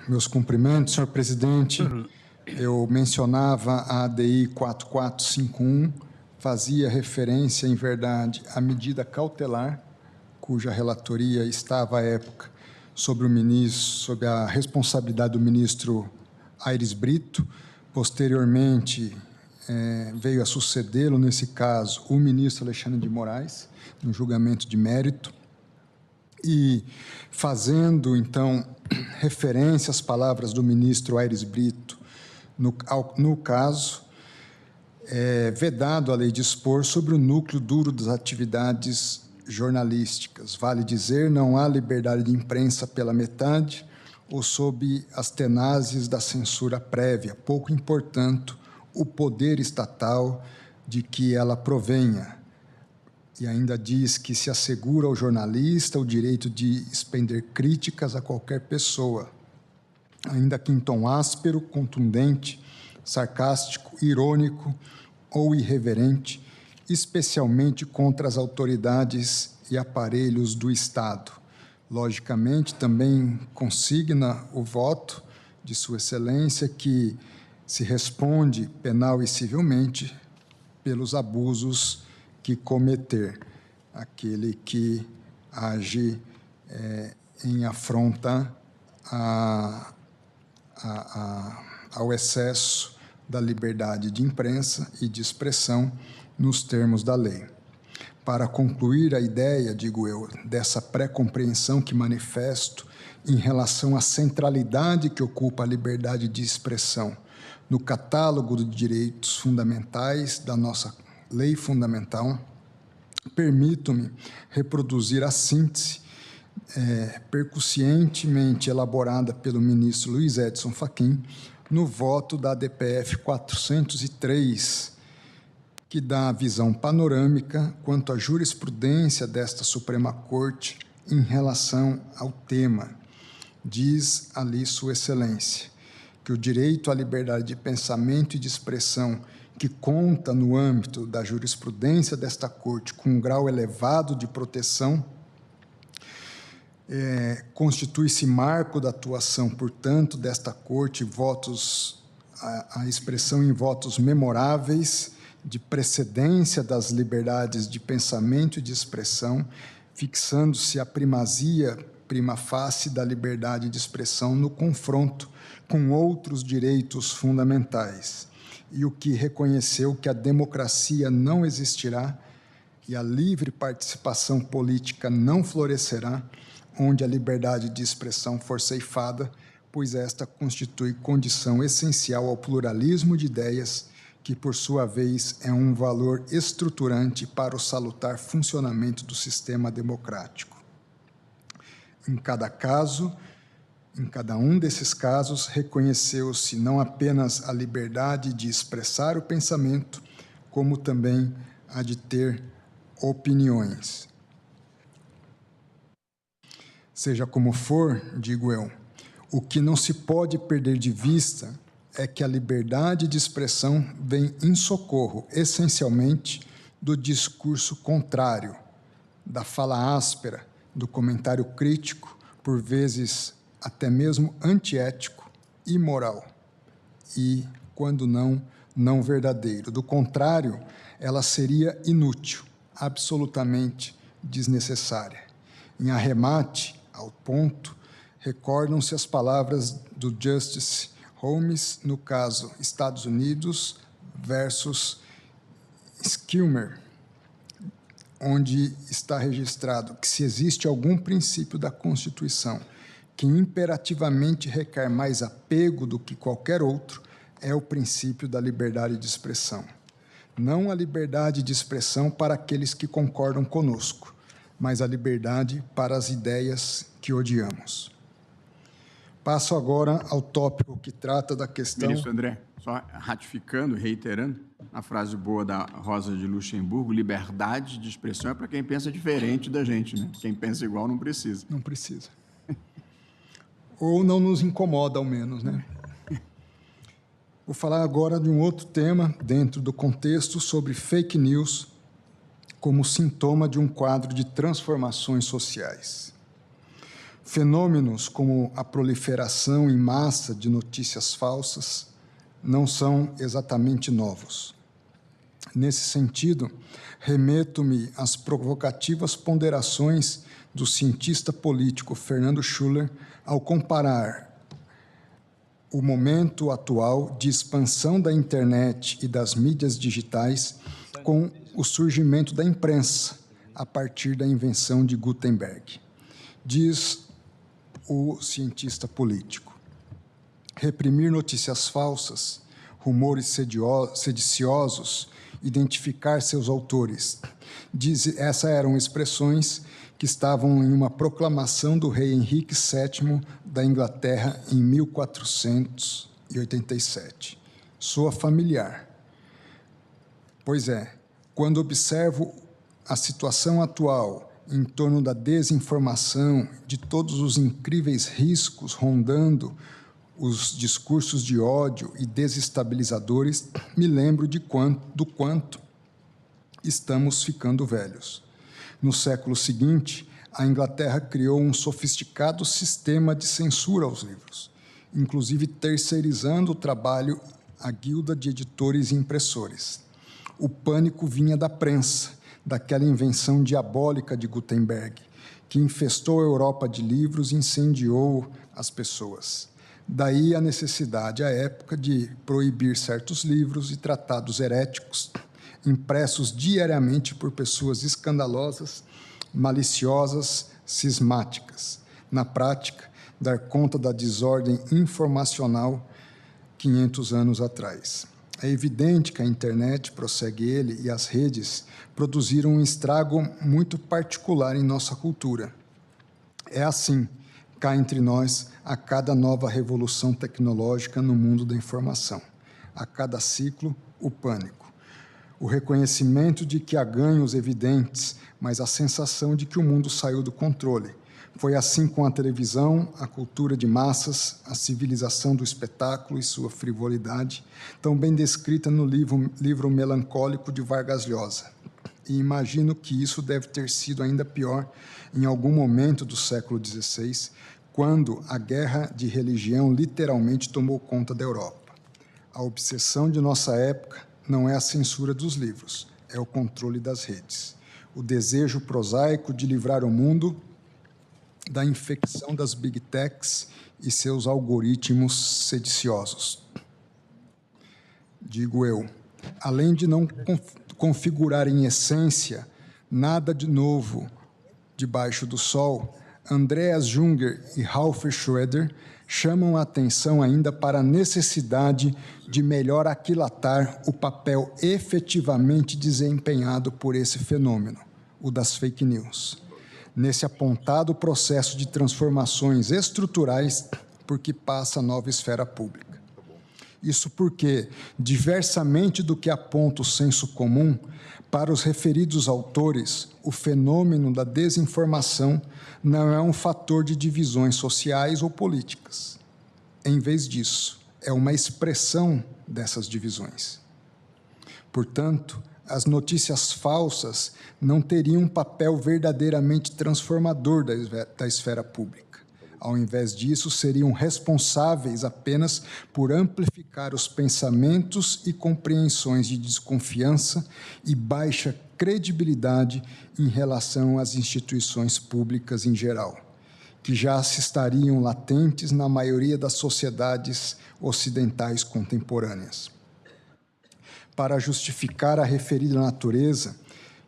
Meus cumprimentos, senhor presidente. Eu mencionava a ADI 4451, fazia referência, em verdade, à medida cautelar, cuja relatoria estava à época sob a responsabilidade do ministro Aires Brito. Posteriormente, veio a sucedê-lo, nesse caso, o ministro Alexandre de Moraes, no julgamento de mérito. E fazendo, então, referência às palavras do ministro Aires Brito, no caso, é vedado a lei dispor sobre o núcleo duro das atividades jornalísticas. Vale dizer, não há liberdade de imprensa pela metade ou sob as tenazes da censura prévia, pouco importando o poder estatal de que ela provenha. E ainda diz que se assegura ao jornalista o direito de expender críticas a qualquer pessoa, ainda que em tom áspero, contundente, sarcástico, irônico ou irreverente, especialmente contra as autoridades e aparelhos do Estado. Logicamente, também consigna o voto de Sua Excelência que se responde penal e civilmente pelos abusos que cometer aquele que age em afronta ao excesso da liberdade de imprensa e de expressão nos termos da lei. Para concluir a ideia, digo eu, dessa pré-compreensão que manifesto em relação à centralidade que ocupa a liberdade de expressão no catálogo de direitos fundamentais da nossa lei fundamental, permito-me reproduzir a síntese percussientemente elaborada pelo ministro Luiz Edson Fachin no voto da ADPF 403, que dá a visão panorâmica quanto à jurisprudência desta Suprema Corte em relação ao tema. Diz ali Sua Excelência que o direito à liberdade de pensamento e de expressão que conta no âmbito da jurisprudência desta Corte com um grau elevado de proteção, constitui-se marco da atuação, portanto, desta Corte, a expressão em votos memoráveis de precedência das liberdades de pensamento e de expressão, fixando-se a primazia prima facie da liberdade de expressão no confronto com outros direitos fundamentais, e o que reconheceu que a democracia não existirá e a livre participação política não florescerá onde a liberdade de expressão for ceifada, pois esta constitui condição essencial ao pluralismo de ideias, que, por sua vez, é um valor estruturante para o salutar funcionamento do sistema democrático. Em cada um desses casos, reconheceu-se não apenas a liberdade de expressar o pensamento, como também a de ter opiniões. Seja como for, digo eu, o que não se pode perder de vista é que a liberdade de expressão vem em socorro, essencialmente, do discurso contrário, da fala áspera, do comentário crítico, por vezes até mesmo antiético, imoral e, quando não verdadeiro. Do contrário, ela seria inútil, absolutamente desnecessária. Em arremate ao ponto, recordam-se as palavras do Justice Holmes no caso Estados Unidos versus Schirmer, onde está registrado que se existe algum princípio da Constituição que imperativamente requer mais apego do que qualquer outro, é o princípio da liberdade de expressão. Não a liberdade de expressão para aqueles que concordam conosco, mas a liberdade para as ideias que odiamos. Passo agora ao tópico que trata da questão... Ministro André, só ratificando, reiterando, a frase boa da Rosa de Luxemburgo, liberdade de expressão é para quem pensa diferente da gente, né? Quem pensa igual não precisa. Não precisa. Ou não nos incomoda, ao menos, né? Vou falar agora de um outro tema, dentro do contexto, sobre fake news como sintoma de um quadro de transformações sociais. Fenômenos como a proliferação em massa de notícias falsas não são exatamente novos. Nesse sentido, remeto-me às provocativas ponderações do cientista político Fernando Schuller ao comparar o momento atual de expansão da internet e das mídias digitais com o surgimento da imprensa a partir da invenção de Gutenberg. Diz o cientista político: reprimir notícias falsas, rumores sediciosos, identificar seus autores. Essas eram expressões que estavam em uma proclamação do rei Henrique VII da Inglaterra em 1487. Soa familiar. Pois é, quando observo a situação atual em torno da desinformação, de todos os incríveis riscos rondando os discursos de ódio e desestabilizadores, me lembro do quanto estamos ficando velhos. No século seguinte, a Inglaterra criou um sofisticado sistema de censura aos livros, inclusive terceirizando o trabalho à guilda de editores e impressores. O pânico vinha da prensa, daquela invenção diabólica de Gutenberg, que infestou a Europa de livros e incendiou as pessoas. Daí a necessidade, à época, de proibir certos livros e tratados heréticos, impressos diariamente por pessoas escandalosas, maliciosas, cismáticas. Na prática, dar conta da desordem informacional 500 anos atrás. É evidente que a internet, prossegue ele, e as redes produziram um estrago muito particular em nossa cultura. É assim, cá entre nós, a cada nova revolução tecnológica no mundo da informação. A cada ciclo, o pânico. O reconhecimento de que há ganhos evidentes, mas a sensação de que o mundo saiu do controle. Foi assim com a televisão, a cultura de massas, a civilização do espetáculo e sua frivolidade, tão bem descrita no livro Melancólico de Vargas Llosa. E imagino que isso deve ter sido ainda pior em algum momento do século XVI, quando a guerra de religião literalmente tomou conta da Europa. A obsessão de nossa época não é a censura dos livros, é o controle das redes. O desejo prosaico de livrar o mundo da infecção das Big Techs e seus algoritmos sediciosos. Digo eu, além de não configurar em essência nada de novo debaixo do sol, Andreas Junger e Ralph Schroeder chamam a atenção ainda para a necessidade de melhor aquilatar o papel efetivamente desempenhado por esse fenômeno, o das fake news, nesse apontado processo de transformações estruturais por que passa a nova esfera pública. Isso porque, diversamente do que aponta o senso comum, para os referidos autores, o fenômeno da desinformação não é um fator de divisões sociais ou políticas. Em vez disso, é uma expressão dessas divisões. Portanto, as notícias falsas não teriam um papel verdadeiramente transformador da esfera pública. Ao invés disso, seriam responsáveis apenas por amplificar os pensamentos e compreensões de desconfiança e baixa credibilidade em relação às instituições públicas em geral, que já se estariam latentes na maioria das sociedades ocidentais contemporâneas. Para justificar a referida natureza,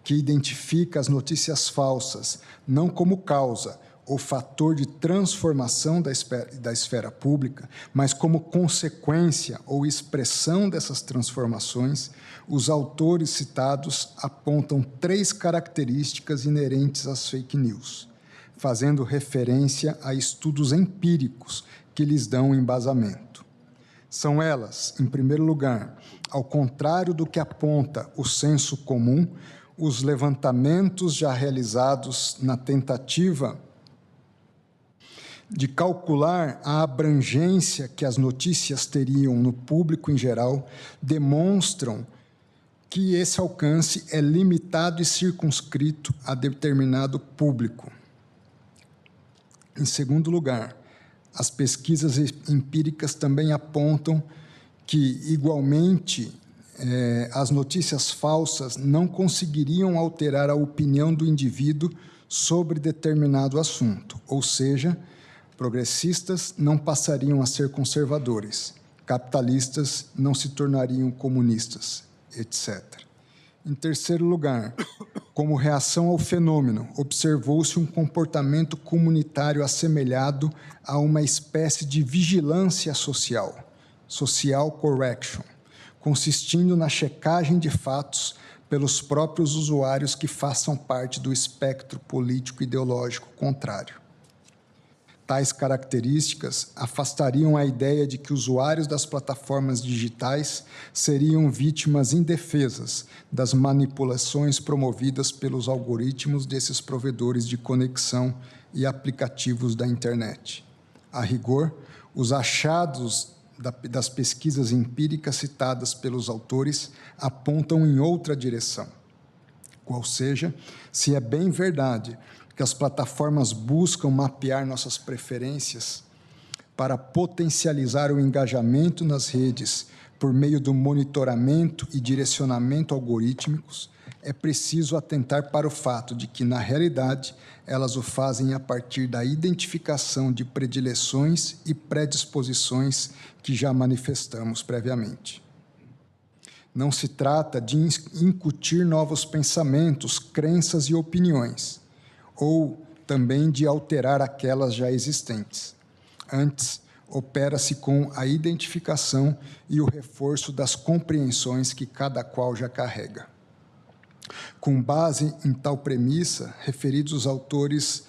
que identifica as notícias falsas não como causa ou fator de transformação da esfera pública, mas como consequência ou expressão dessas transformações, os autores citados apontam 3 características inerentes às fake news, fazendo referência a estudos empíricos que lhes dão embasamento. São elas, em primeiro lugar, ao contrário do que aponta o senso comum, os levantamentos já realizados na tentativa de calcular a abrangência que as notícias teriam no público em geral, demonstram que esse alcance é limitado e circunscrito a determinado público. Em segundo lugar, as pesquisas empíricas também apontam que, igualmente, as notícias falsas não conseguiriam alterar a opinião do indivíduo sobre determinado assunto, ou seja, progressistas não passariam a ser conservadores, capitalistas não se tornariam comunistas, etc. Em terceiro lugar, como reação ao fenômeno, observou-se um comportamento comunitário assemelhado a uma espécie de vigilância social, social correction, consistindo na checagem de fatos pelos próprios usuários que façam parte do espectro político-ideológico contrário. Tais características afastariam a ideia de que usuários das plataformas digitais seriam vítimas indefesas das manipulações promovidas pelos algoritmos desses provedores de conexão e aplicativos da internet. A rigor, os achados das pesquisas empíricas citadas pelos autores apontam em outra direção. Qual seja, se é bem verdade que as plataformas buscam mapear nossas preferências para potencializar o engajamento nas redes por meio do monitoramento e direcionamento algorítmicos, é preciso atentar para o fato de que, na realidade, elas o fazem a partir da identificação de predileções e predisposições que já manifestamos previamente. Não se trata de incutir novos pensamentos, crenças e opiniões, ou também de alterar aquelas já existentes. Antes, opera-se com a identificação e o reforço das compreensões que cada qual já carrega. Com base em tal premissa, referidos autores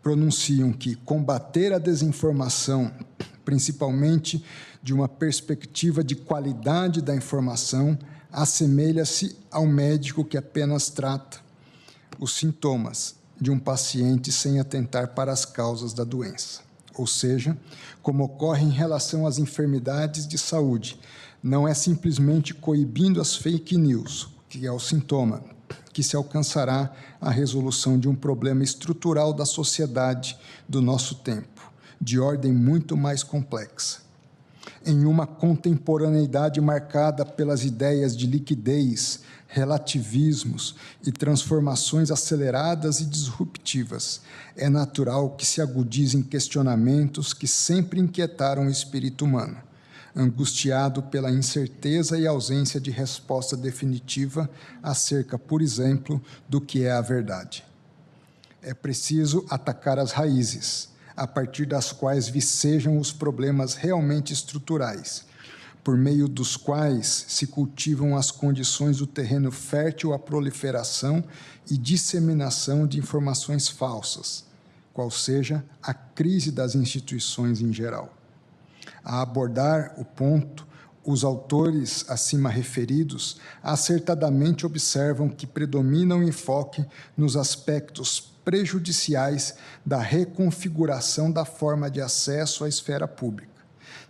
pronunciam que combater a desinformação, principalmente de uma perspectiva de qualidade da informação, assemelha-se ao médico que apenas trata os sintomas de um paciente sem atentar para as causas da doença. Ou seja, como ocorre em relação às enfermidades de saúde, não é simplesmente coibindo as fake news, que é o sintoma, que se alcançará a resolução de um problema estrutural da sociedade do nosso tempo, de ordem muito mais complexa. Em uma contemporaneidade marcada pelas ideias de liquidez, relativismos e transformações aceleradas e disruptivas, é natural que se agudizem questionamentos que sempre inquietaram o espírito humano, angustiado pela incerteza e ausência de resposta definitiva acerca, por exemplo, do que é a verdade. É preciso atacar as raízes, a partir das quais vicejam os problemas realmente estruturais, por meio dos quais se cultivam as condições do terreno fértil à proliferação e disseminação de informações falsas, qual seja a crise das instituições em geral. A abordar o ponto, os autores acima referidos acertadamente observam que predomina o enfoque nos aspectos prejudiciais da reconfiguração da forma de acesso à esfera pública,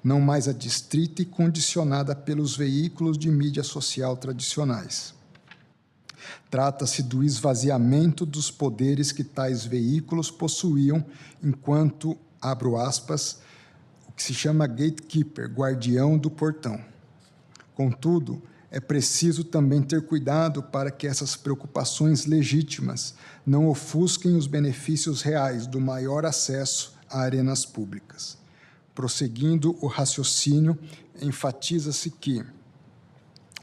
não mais adstrita e condicionada pelos veículos de mídia social tradicionais. Trata-se do esvaziamento dos poderes que tais veículos possuíam enquanto, abro aspas, o que se chama gatekeeper, guardião do portão. Contudo, é preciso também ter cuidado para que essas preocupações legítimas não ofusquem os benefícios reais do maior acesso a arenas públicas. Prosseguindo o raciocínio, enfatiza-se que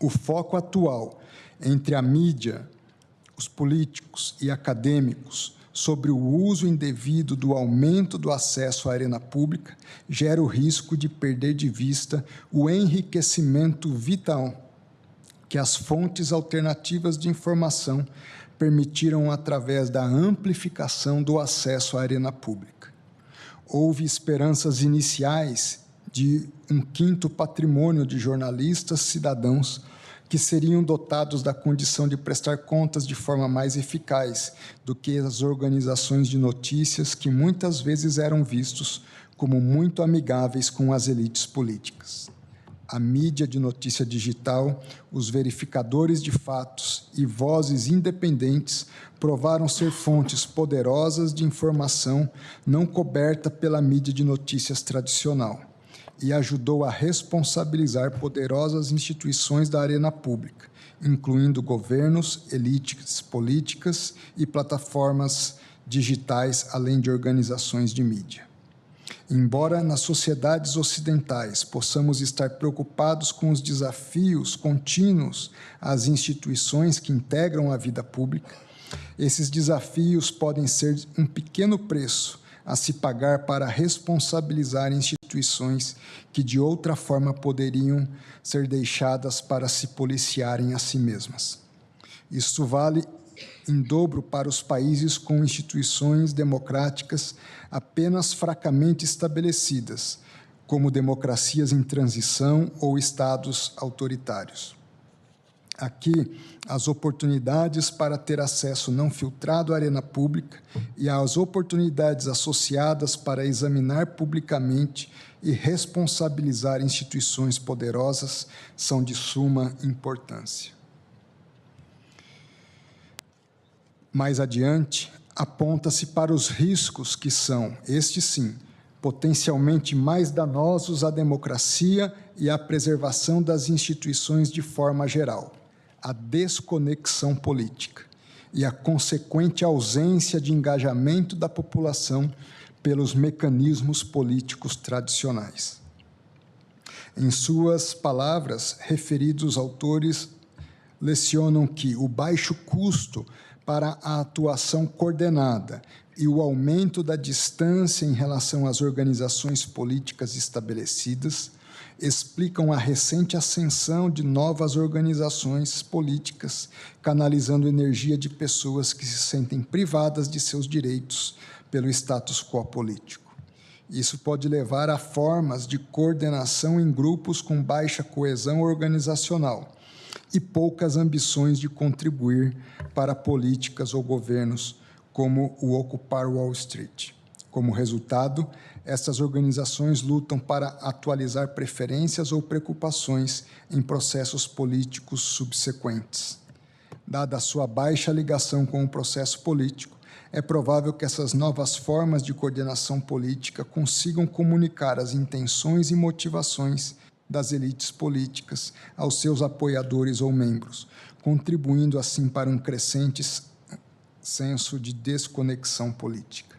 o foco atual entre a mídia, os políticos e acadêmicos sobre o uso indevido do aumento do acesso à arena pública gera o risco de perder de vista o enriquecimento vital que as fontes alternativas de informação permitiram através da amplificação do acesso à arena pública. Houve esperanças iniciais de um quinto patrimônio de jornalistas cidadãos que seriam dotados da condição de prestar contas de forma mais eficaz do que as organizações de notícias que muitas vezes eram vistos como muito amigáveis com as elites políticas. A mídia de notícia digital, os verificadores de fatos e vozes independentes provaram ser fontes poderosas de informação não coberta pela mídia de notícias tradicional e ajudou a responsabilizar poderosas instituições da arena pública, incluindo governos, elites políticas e plataformas digitais, além de organizações de mídia. Embora nas sociedades ocidentais possamos estar preocupados com os desafios contínuos às instituições que integram a vida pública, esses desafios podem ser um pequeno preço a se pagar para responsabilizar instituições que de outra forma poderiam ser deixadas para se policiarem a si mesmas. Isso vale em dobro para os países com instituições democráticas apenas fracamente estabelecidas, como democracias em transição ou estados autoritários. Aqui, as oportunidades para ter acesso não filtrado à arena pública e as oportunidades associadas para examinar publicamente e responsabilizar instituições poderosas são de suma importância. Mais adiante, aponta-se para os riscos que são, estes sim, potencialmente mais danosos à democracia e à preservação das instituições de forma geral, a desconexão política e a consequente ausência de engajamento da população pelos mecanismos políticos tradicionais. Em suas palavras, referidos autores lecionam que o baixo custo para a atuação coordenada e o aumento da distância em relação às organizações políticas estabelecidas explicam a recente ascensão de novas organizações políticas, canalizando energia de pessoas que se sentem privadas de seus direitos pelo status quo político. Isso pode levar a formas de coordenação em grupos com baixa coesão organizacional e poucas ambições de contribuir para políticas ou governos como o Ocupar Wall Street. Como resultado, essas organizações lutam para atualizar preferências ou preocupações em processos políticos subsequentes. Dada a sua baixa ligação com o processo político, é provável que essas novas formas de coordenação política consigam comunicar as intenções e motivações das elites políticas aos seus apoiadores ou membros, contribuindo assim para um crescente senso de desconexão política.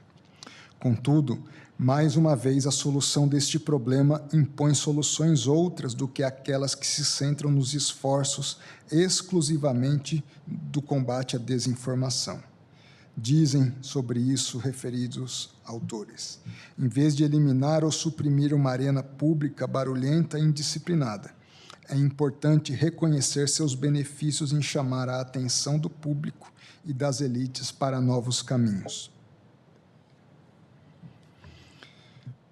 Contudo, mais uma vez, a solução deste problema impõe soluções outras do que aquelas que se centram nos esforços exclusivamente do combate à desinformação. Dizem sobre isso referidos autores. Em vez de eliminar ou suprimir uma arena pública barulhenta e indisciplinada, é importante reconhecer seus benefícios em chamar a atenção do público e das elites para novos caminhos.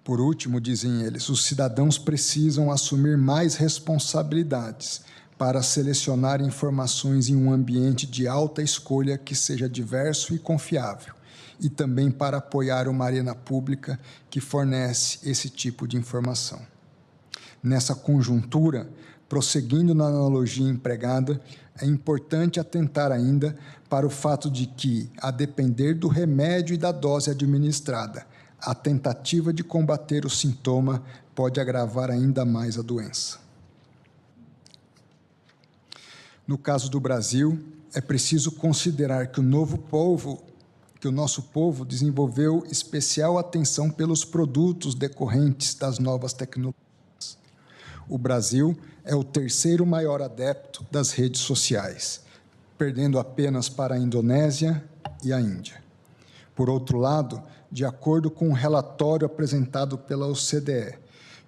Por último, dizem eles, os cidadãos precisam assumir mais responsabilidades para selecionar informações em um ambiente de alta escolha que seja diverso e confiável, e também para apoiar uma arena pública que fornece esse tipo de informação. Nessa conjuntura, prosseguindo na analogia empregada, é importante atentar ainda para o fato de que, a depender do remédio e da dose administrada, a tentativa de combater o sintoma pode agravar ainda mais a doença. No caso do Brasil, é preciso considerar que o nosso povo desenvolveu especial atenção pelos produtos decorrentes das novas tecnologias. O Brasil é o terceiro maior adepto das redes sociais, perdendo apenas para a Indonésia e a Índia. Por outro lado, de acordo com um relatório apresentado pela OCDE,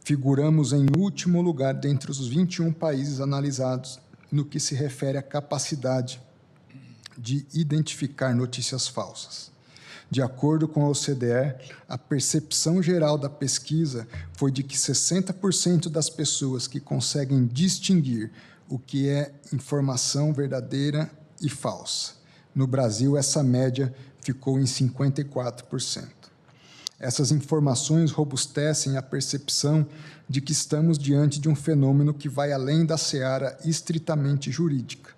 figuramos em último lugar dentre os 21 países analisados no que se refere à capacidade de identificar notícias falsas. De acordo com a OCDE, a percepção geral da pesquisa foi de que 60% das pessoas que conseguem distinguir o que é informação verdadeira e falsa. No Brasil, essa média ficou em 54%. Essas informações robustecem a percepção de que estamos diante de um fenômeno que vai além da seara estritamente jurídica,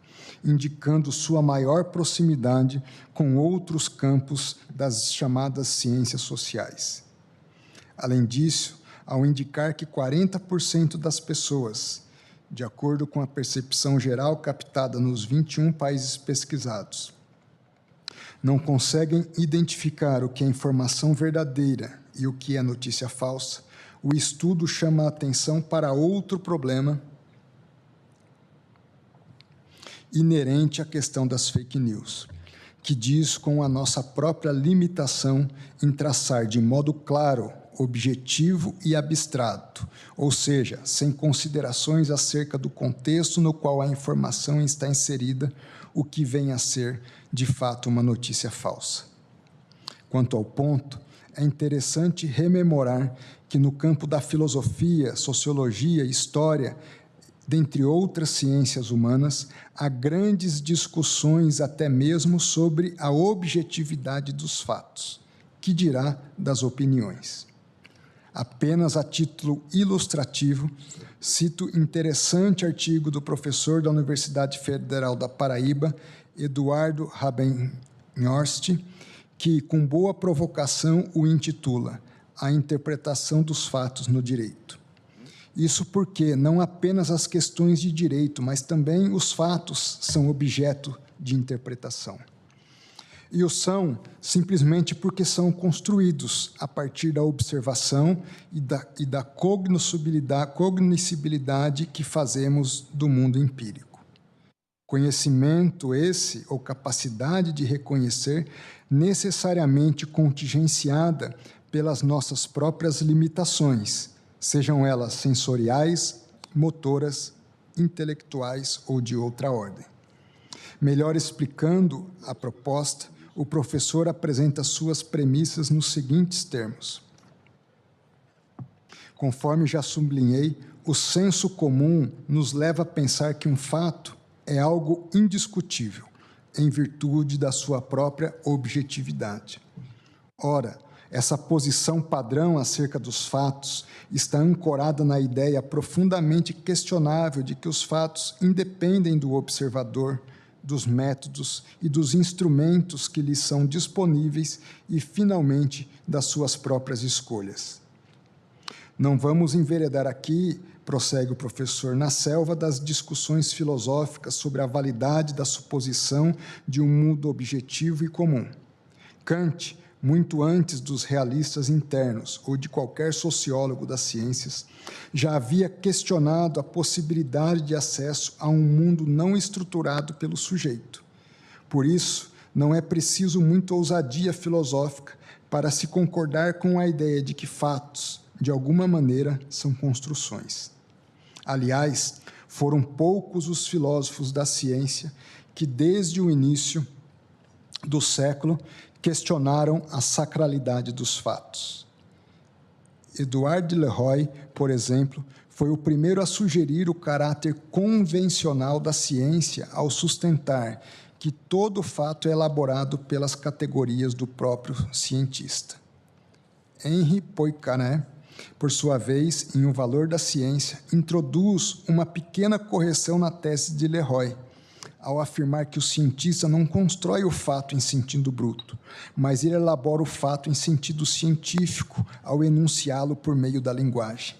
indicando sua maior proximidade com outros campos das chamadas ciências sociais. Além disso, ao indicar que 40% das pessoas, de acordo com a percepção geral captada nos 21 países pesquisados, não conseguem identificar o que é informação verdadeira e o que é notícia falsa, o estudo chama a atenção para outro problema inerente à questão das fake news, que diz com a nossa própria limitação em traçar de modo claro, objetivo e abstrato, ou seja, sem considerações acerca do contexto no qual a informação está inserida, o que vem a ser, de fato, uma notícia falsa. Quanto ao ponto, é interessante rememorar que no campo da filosofia, sociologia, história, dentre outras ciências humanas, há grandes discussões até mesmo sobre a objetividade dos fatos, que dirá das opiniões. Apenas a título ilustrativo, cito interessante artigo do professor da Universidade Federal da Paraíba, Eduardo Rabenhorst, que, com boa provocação, o intitula A Interpretação dos Fatos no Direito. Isso porque não apenas as questões de direito, mas também os fatos são objeto de interpretação. E o são simplesmente porque são construídos a partir da observação e da cognoscibilidade que fazemos do mundo empírico. Conhecimento esse, ou capacidade de reconhecer, necessariamente contingenciada pelas nossas próprias limitações, sejam elas sensoriais, motoras, intelectuais ou de outra ordem. Melhor explicando a proposta, o professor apresenta suas premissas nos seguintes termos. Conforme já sublinhei, o senso comum nos leva a pensar que um fato é algo indiscutível, em virtude da sua própria objetividade. Ora, essa posição padrão acerca dos fatos está ancorada na ideia profundamente questionável de que os fatos independem do observador, dos métodos e dos instrumentos que lhes são disponíveis e, finalmente, das suas próprias escolhas. Não vamos enveredar aqui, prossegue o professor, na selva das discussões filosóficas sobre a validade da suposição de um mundo objetivo e comum. Kant, muito antes dos realistas internos ou de qualquer sociólogo das ciências, já havia questionado a possibilidade de acesso a um mundo não estruturado pelo sujeito. Por isso, não é preciso muita ousadia filosófica para se concordar com a ideia de que fatos, de alguma maneira, são construções. Aliás, foram poucos os filósofos da ciência que, desde o início do século, questionaram a sacralidade dos fatos. Édouard de Leroy, por exemplo, foi o primeiro a sugerir o caráter convencional da ciência ao sustentar que todo fato é elaborado pelas categorias do próprio cientista. Henri Poincaré, por sua vez, em O Valor da Ciência, introduz uma pequena correção na tese de Leroy, ao afirmar que o cientista não constrói o fato em sentido bruto, mas ele elabora o fato em sentido científico ao enunciá-lo por meio da linguagem.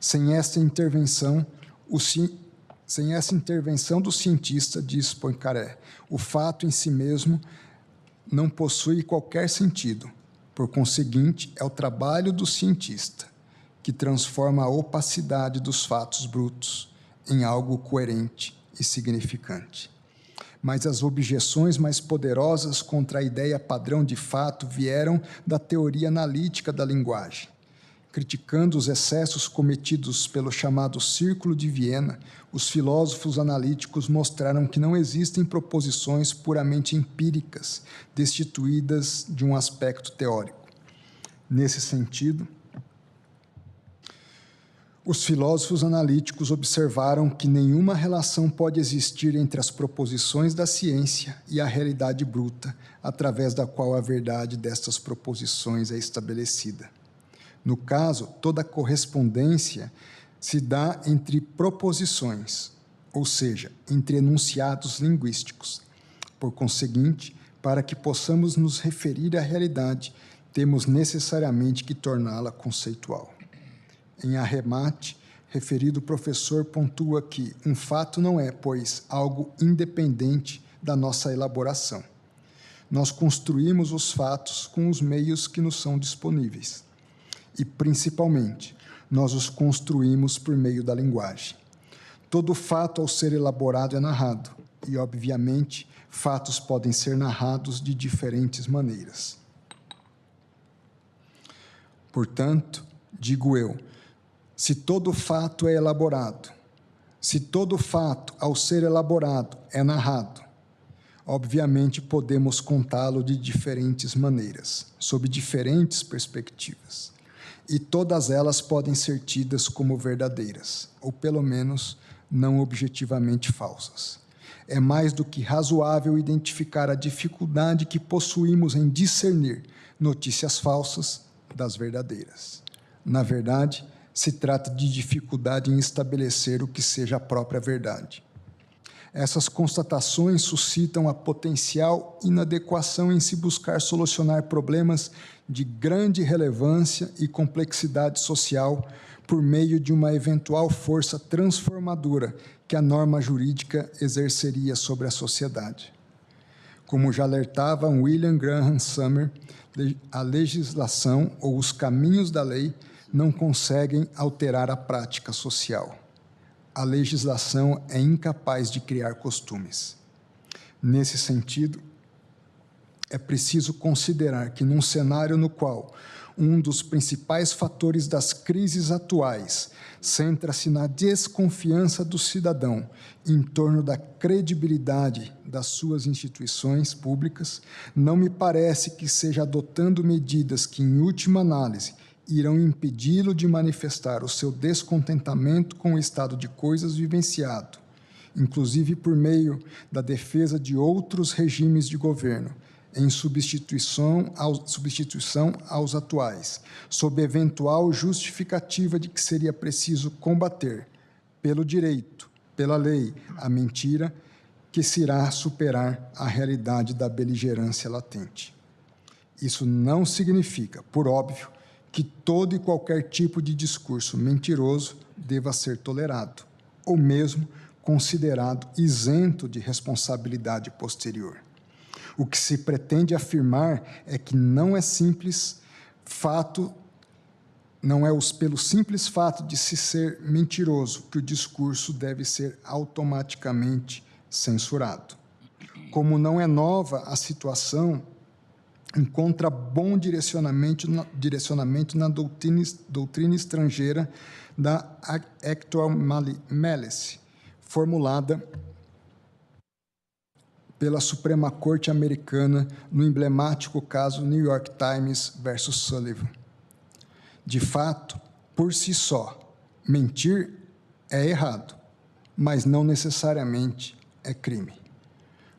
Sem essa intervenção do cientista, diz Poincaré, o fato em si mesmo não possui qualquer sentido. Por conseguinte, é o trabalho do cientista que transforma a opacidade dos fatos brutos em algo coerente e significante. Mas as objeções mais poderosas contra a ideia padrão de fato vieram da teoria analítica da linguagem. Criticando os excessos cometidos pelo chamado Círculo de Viena, os filósofos analíticos mostraram que não existem proposições puramente empíricas, destituídas de um aspecto teórico. Nesse sentido, Os filósofos analíticos observaram que nenhuma relação pode existir entre as proposições da ciência e a realidade bruta, através da qual a verdade destas proposições é estabelecida. No caso, toda correspondência se dá entre proposições, ou seja, entre enunciados linguísticos. Por conseguinte, para que possamos nos referir à realidade, temos necessariamente que torná-la conceitual. Em arremate, referido professor pontua que um fato não é, pois, algo independente da nossa elaboração. Nós construímos os fatos com os meios que nos são disponíveis. E, principalmente, nós os construímos por meio da linguagem. Todo fato, ao ser elaborado, é narrado, e, obviamente, fatos podem ser narrados de diferentes maneiras. Portanto, digo eu, se todo fato é elaborado, se todo fato, ao ser elaborado, é narrado, obviamente podemos contá-lo de diferentes maneiras, sob diferentes perspectivas, e todas elas podem ser tidas como verdadeiras, ou pelo menos não objetivamente falsas. É mais do que razoável identificar a dificuldade que possuímos em discernir notícias falsas das verdadeiras. Na verdade, se trata de dificuldade em estabelecer o que seja a própria verdade. Essas constatações suscitam a potencial inadequação em se buscar solucionar problemas de grande relevância e complexidade social por meio de uma eventual força transformadora que a norma jurídica exerceria sobre a sociedade. Como já alertava William Graham Sumner, a legislação ou os caminhos da lei não conseguem alterar a prática social. A legislação é incapaz de criar costumes. Nesse sentido, é preciso considerar que, num cenário no qual um dos principais fatores das crises atuais centra-se na desconfiança do cidadão em torno da credibilidade das suas instituições públicas, não me parece que seja adotando medidas que, em última análise, irão impedi-lo de manifestar o seu descontentamento com o estado de coisas vivenciado, inclusive por meio da defesa de outros regimes de governo, em substituição aos atuais, sob eventual justificativa de que seria preciso combater, pelo direito, pela lei, a mentira, que se irá superar a realidade da beligerância latente. Isso não significa, por óbvio, que todo e qualquer tipo de discurso mentiroso deva ser tolerado, ou mesmo considerado isento de responsabilidade posterior. O que se pretende afirmar é que não é pelo simples fato de se ser mentiroso que o discurso deve ser automaticamente censurado. Como não é nova a situação, encontra bom direcionamento na doutrina estrangeira da Actual Malice, formulada pela Suprema Corte Americana no emblemático caso New York Times versus Sullivan. De fato, por si só, mentir é errado, mas não necessariamente é crime.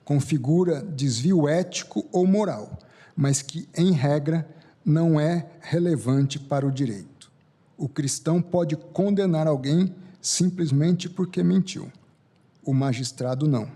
Configura desvio ético ou moral, mas que, em regra, não é relevante para o direito. O cristão pode condenar alguém simplesmente porque mentiu. O magistrado não.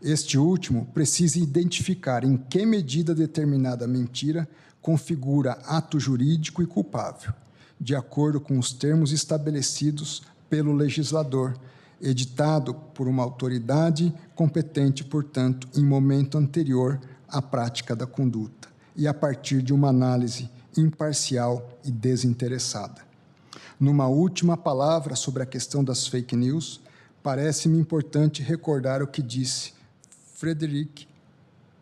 Este último precisa identificar em que medida determinada mentira configura ato jurídico e culpável, de acordo com os termos estabelecidos pelo legislador, editado por uma autoridade competente, portanto, em momento anterior à prática da conduta, e a partir de uma análise imparcial e desinteressada. Numa última palavra sobre a questão das fake news, parece-me importante recordar o que disse Friedrich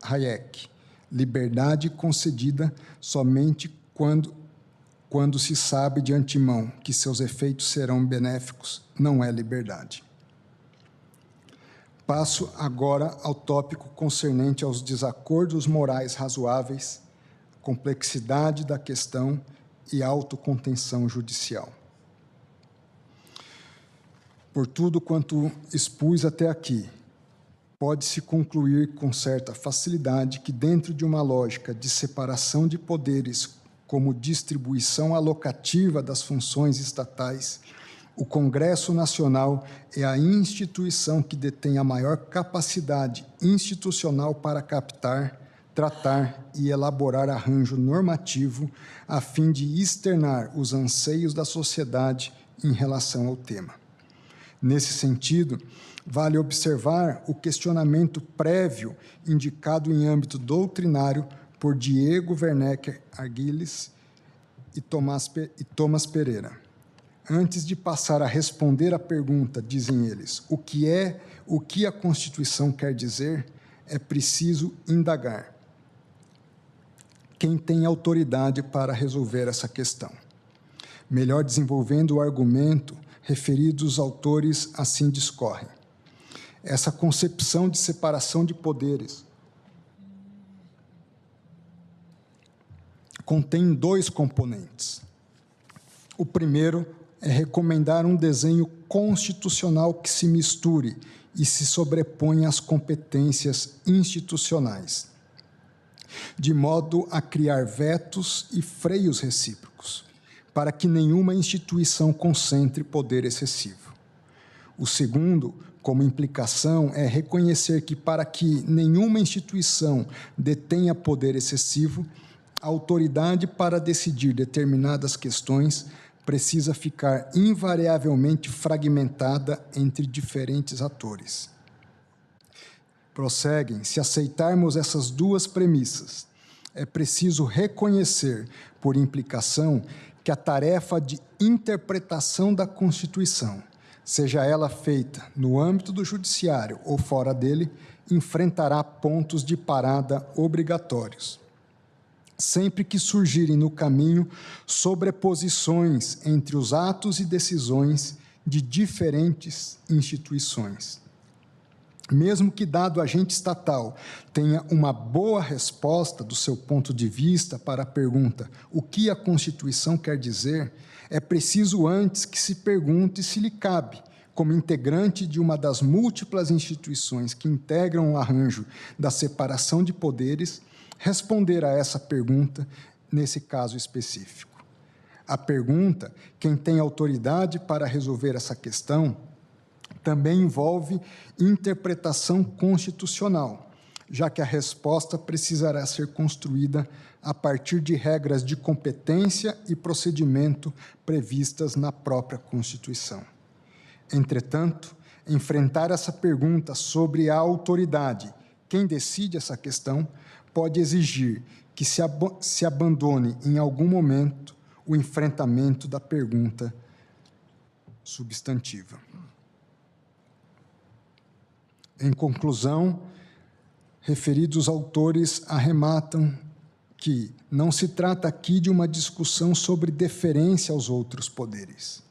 Hayek: liberdade concedida somente quando se sabe de antemão que seus efeitos serão benéficos, não é liberdade. Passo agora ao tópico concernente aos desacordos morais razoáveis, complexidade da questão e autocontenção judicial. Por tudo quanto expus até aqui, pode-se concluir com certa facilidade que, dentro de uma lógica de separação de poderes como distribuição alocativa das funções estatais, o Congresso Nacional é a instituição que detém a maior capacidade institucional para captar, tratar e elaborar arranjo normativo a fim de externar os anseios da sociedade em relação ao tema. Nesse sentido, vale observar o questionamento prévio indicado em âmbito doutrinário por Diego Werneck Arguelles e Thomas Pereira. Antes de passar a responder à pergunta, dizem eles, o que a Constituição quer dizer, é preciso indagar. Quem tem autoridade para resolver essa questão? Melhor desenvolvendo o argumento, referidos autores assim discorrem. Essa concepção de separação de poderes contém dois componentes. O primeiro é recomendar um desenho constitucional que se misture e se sobreponha às competências institucionais, de modo a criar vetos e freios recíprocos, para que nenhuma instituição concentre poder excessivo. O segundo, como implicação, é reconhecer que, para que nenhuma instituição detenha poder excessivo, a autoridade para decidir determinadas questões precisa ficar invariavelmente fragmentada entre diferentes atores. Prosseguem, se aceitarmos essas duas premissas, é preciso reconhecer, por implicação, que a tarefa de interpretação da Constituição, seja ela feita no âmbito do judiciário ou fora dele, enfrentará pontos de parada obrigatórios. Sempre que surgirem no caminho sobreposições entre os atos e decisões de diferentes instituições. Mesmo que dado agente estatal tenha uma boa resposta do seu ponto de vista para a pergunta o que a Constituição quer dizer, é preciso antes que se pergunte se lhe cabe, como integrante de uma das múltiplas instituições que integram o arranjo da separação de poderes, responder a essa pergunta nesse caso específico. A pergunta, quem tem autoridade para resolver essa questão, também envolve interpretação constitucional, já que a resposta precisará ser construída a partir de regras de competência e procedimento previstas na própria Constituição. Entretanto, enfrentar essa pergunta sobre a autoridade, quem decide essa questão, pode exigir que se abandone em algum momento o enfrentamento da pergunta substantiva. Em conclusão, referidos autores arrematam que não se trata aqui de uma discussão sobre deferência aos outros poderes.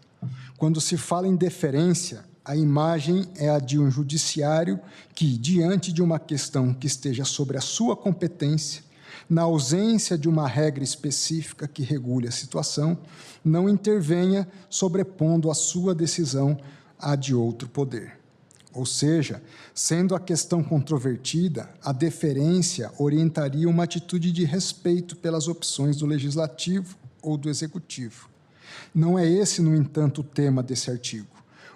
Quando se fala em deferência, a imagem é a de um judiciário que, diante de uma questão que esteja sobre a sua competência, na ausência de uma regra específica que regule a situação, não intervenha sobrepondo a sua decisão à de outro poder. Ou seja, sendo a questão controvertida, a deferência orientaria uma atitude de respeito pelas opções do Legislativo ou do Executivo. Não é esse, no entanto, o tema desse artigo.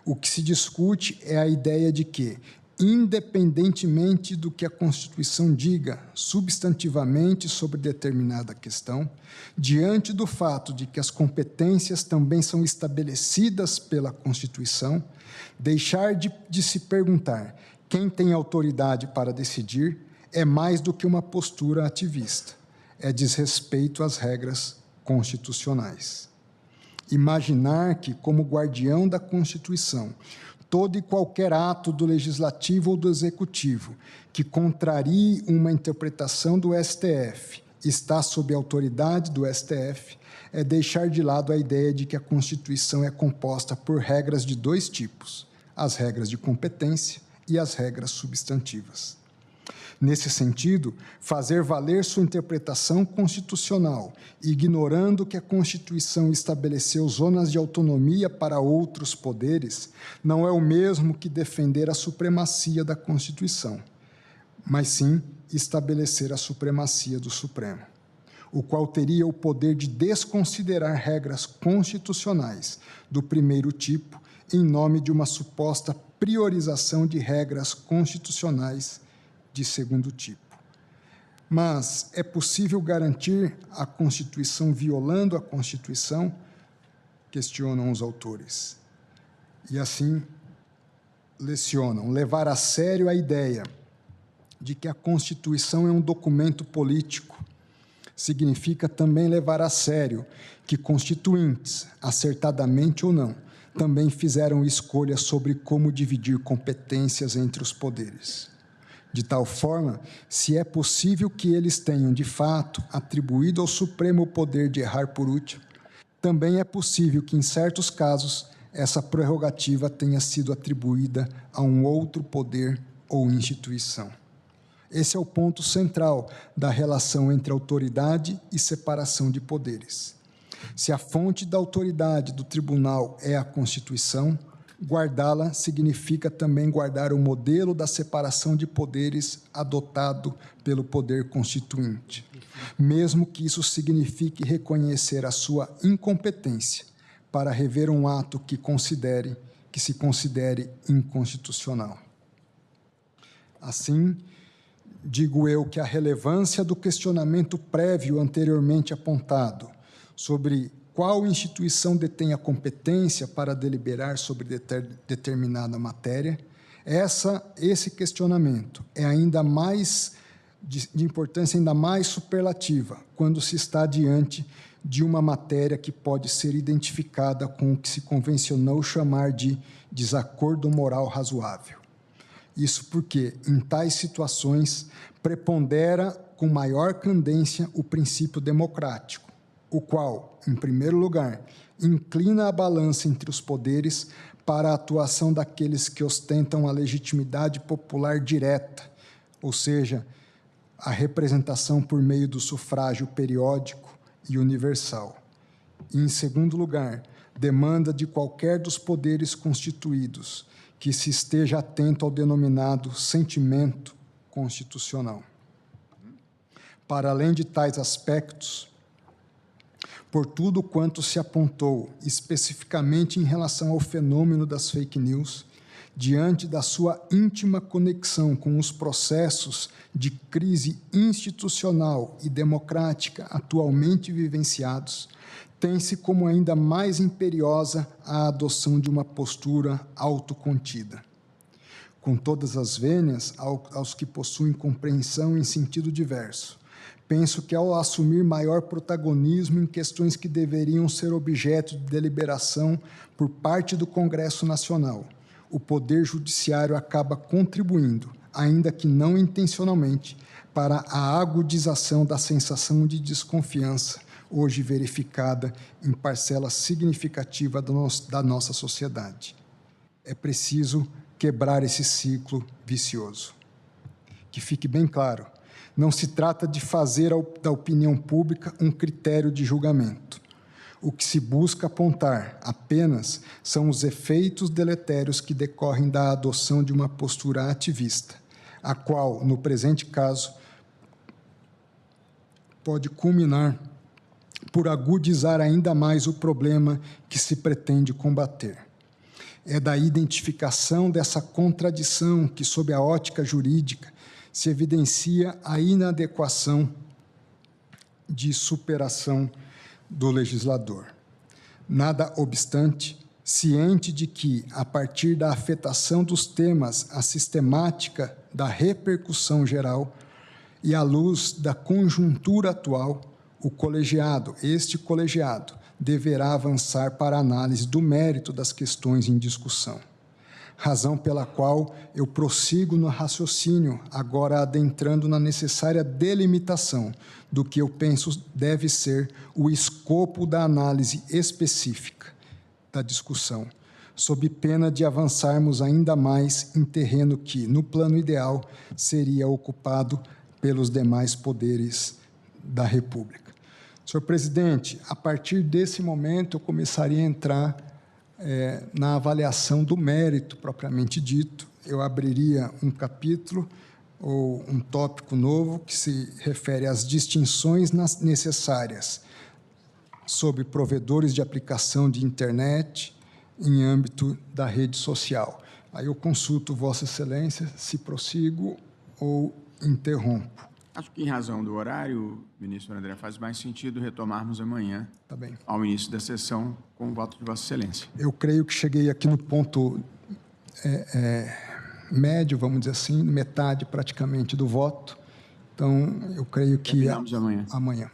O que se discute é a ideia de que, independentemente do que a Constituição diga substantivamente sobre determinada questão, diante do fato de que as competências também são estabelecidas pela Constituição, deixar de se perguntar quem tem autoridade para decidir é mais do que uma postura ativista, é desrespeito às regras constitucionais. Imaginar que, como guardião da Constituição, todo e qualquer ato do Legislativo ou do Executivo que contrarie uma interpretação do STF está sob a autoridade do STF é deixar de lado a ideia de que a Constituição é composta por regras de dois tipos, as regras de competência e as regras substantivas. Nesse sentido, fazer valer sua interpretação constitucional, ignorando que a Constituição estabeleceu zonas de autonomia para outros poderes, não é o mesmo que defender a supremacia da Constituição, mas sim estabelecer a supremacia do Supremo, o qual teria o poder de desconsiderar regras constitucionais do primeiro tipo em nome de uma suposta priorização de regras constitucionais de segundo tipo. Mas é possível garantir a Constituição violando a Constituição? Questionam os autores. E assim lecionam: levar a sério a ideia de que a Constituição é um documento político significa também levar a sério que constituintes, acertadamente ou não, também fizeram escolhas sobre como dividir competências entre os poderes. De tal forma, se é possível que eles tenham, de fato, atribuído ao Supremo o poder de errar por último, também é possível que, em certos casos, essa prerrogativa tenha sido atribuída a um outro poder ou instituição. Esse é o ponto central da relação entre autoridade e separação de poderes. Se a fonte da autoridade do tribunal é a Constituição, guardá-la significa também guardar o modelo da separação de poderes adotado pelo poder constituinte, mesmo que isso signifique reconhecer a sua incompetência para rever um ato que se considere inconstitucional. Assim, digo eu que a relevância do questionamento prévio anteriormente apontado sobre qual instituição detém a competência para deliberar sobre determinada matéria, esse questionamento é ainda mais de importância ainda mais superlativa quando se está diante de uma matéria que pode ser identificada com o que se convencionou chamar de desacordo moral razoável. Isso porque, em tais situações, prepondera com maior candência o princípio democrático, o qual, em primeiro lugar, inclina a balança entre os poderes para a atuação daqueles que ostentam a legitimidade popular direta, ou seja, a representação por meio do sufrágio periódico e universal. E, em segundo lugar, demanda de qualquer dos poderes constituídos que se esteja atento ao denominado sentimento constitucional. Para além de tais aspectos, por tudo quanto se apontou especificamente em relação ao fenômeno das fake news, diante da sua íntima conexão com os processos de crise institucional e democrática atualmente vivenciados, tem-se como ainda mais imperiosa a adoção de uma postura autocontida. Com todas as vênias aos que possuem compreensão em sentido diverso, penso que, ao assumir maior protagonismo em questões que deveriam ser objeto de deliberação por parte do Congresso Nacional, o Poder Judiciário acaba contribuindo, ainda que não intencionalmente, para a agudização da sensação de desconfiança, hoje verificada em parcela significativa da nossa sociedade. É preciso quebrar esse ciclo vicioso. Que fique bem claro, não se trata de fazer da opinião pública um critério de julgamento. O que se busca apontar apenas são os efeitos deletérios que decorrem da adoção de uma postura ativista, a qual, no presente caso, pode culminar por agudizar ainda mais o problema que se pretende combater. É da identificação dessa contradição que, sob a ótica jurídica, se evidencia a inadequação de superação do legislador. Nada obstante, ciente de que, a partir da afetação dos temas, a sistemática da repercussão geral e à luz da conjuntura atual, este colegiado, deverá avançar para a análise do mérito das questões em discussão. Razão pela qual eu prossigo no raciocínio, agora adentrando na necessária delimitação do que eu penso deve ser o escopo da análise específica da discussão, sob pena de avançarmos ainda mais em terreno que, no plano ideal, seria ocupado pelos demais poderes da República. Senhor presidente, a partir desse momento eu começaria a entrar na avaliação do mérito propriamente dito. Eu abriria um capítulo ou um tópico novo que se refere às distinções necessárias sobre provedores de aplicação de internet em âmbito da rede social. Aí eu consulto Vossa Excelência se prossigo ou interrompo. Acho que, em razão do horário, ministro André, faz mais sentido retomarmos amanhã, Tá bem. ao início da sessão, com o voto de Vossa Excelência. Eu creio que cheguei aqui no ponto médio, vamos dizer assim, metade praticamente do voto. Então, eu creio que Terminamos amanhã. amanhã.